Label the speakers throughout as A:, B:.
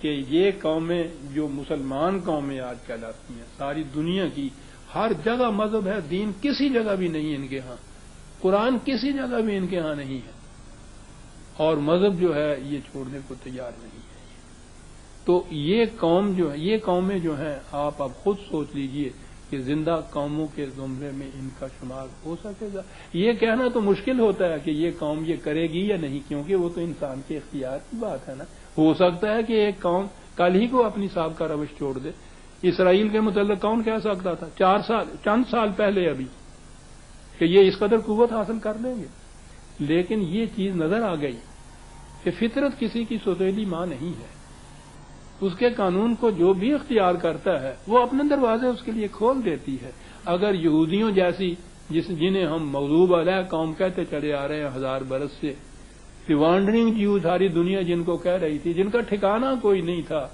A: کہ یہ قومیں جو مسلمان قومیں آج کہلاتی ہیں ساری دنیا کی، ہر جگہ مذہب ہے، دین کسی جگہ بھی نہیں ہے ان کے ہاں، قرآن کسی جگہ بھی ان کے ہاں نہیں ہے، اور مذہب جو ہے یہ چھوڑنے کو تیار نہیں ہے۔ تو یہ قوم جو ہے، یہ قومیں جو ہیں، آپ اب خود سوچ لیجئے کہ زندہ قوموں کے زمرے میں ان کا شمار ہو سکے گا؟ یہ کہنا تو مشکل ہوتا ہے کہ یہ قوم یہ کرے گی یا نہیں، کیونکہ وہ تو انسان کے اختیار کی بات ہے نا۔ ہو سکتا ہے کہ ایک قوم کل ہی کو اپنی سابقہ روش چھوڑ دے۔ اسرائیل کے متعلق کون کہہ سکتا تھا چند سال پہلے ابھی کہ یہ اس قدر قوت حاصل کر لیں گے؟ لیکن یہ چیز نظر آ گئی کہ فطرت کسی کی سوتیلی ماں نہیں ہے، اس کے قانون کو جو بھی اختیار کرتا ہے وہ اپنے دروازے اس کے لیے کھول دیتی ہے۔ اگر یہودیوں جیسی جنہیں ہم مغلوب علیہ قوم کہتے چلے آ رہے ہیں 1000 برس سے، وانڈرنگ جیو ساری دنیا جن کو کہہ رہی تھی، جن کا ٹھکانہ کوئی نہیں تھا،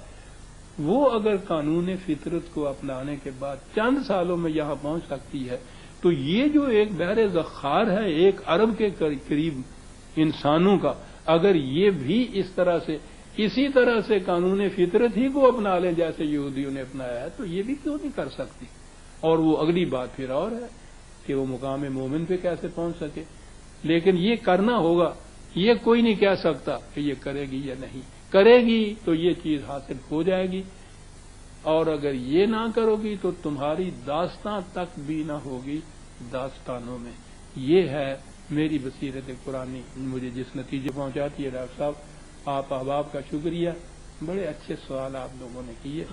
A: وہ اگر قانون فطرت کو اپنانے کے بعد چند سالوں میں یہاں پہنچ سکتی ہے، تو یہ جو ایک بحر ذخار ہے 1 ارب کے قریب انسانوں کا، اگر یہ بھی اسی طرح سے قانون فطرت ہی کو اپنا لیں جیسے یہودیوں نے اپنایا ہے، تو یہ بھی کیوں نہیں کر سکتی؟ اور وہ اگلی بات پھر اور ہے کہ وہ مقام مومن پہ کیسے پہنچ سکے، لیکن یہ کرنا ہوگا۔ یہ کوئی نہیں کہہ سکتا کہ یہ کرے گی یا نہیں کرے گی، تو یہ چیز حاصل ہو جائے گی، اور اگر یہ نہ کرو گی تو تمہاری داستان تک بھی نہ ہوگی داستانوں میں۔ یہ ہے میری بصیرت قرآنی مجھے جس نتیجے پہنچاتی ہے۔ ڈاکٹر صاحب، آپ احباب کا شکریہ، بڑے اچھے سوال آپ لوگوں نے کیے،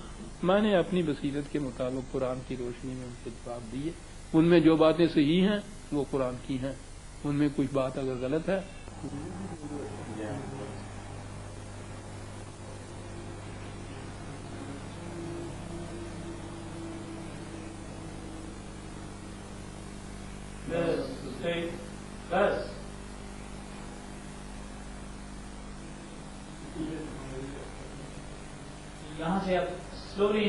A: میں نے اپنی بصیرت کے مطابق قرآن کی روشنی میں ان کے جواب دیے۔ ان میں جو باتیں صحیح ہیں وہ قرآن کی ہیں، ان میں کچھ بات اگر غلط ہے
B: یہاں سے آپ سلولی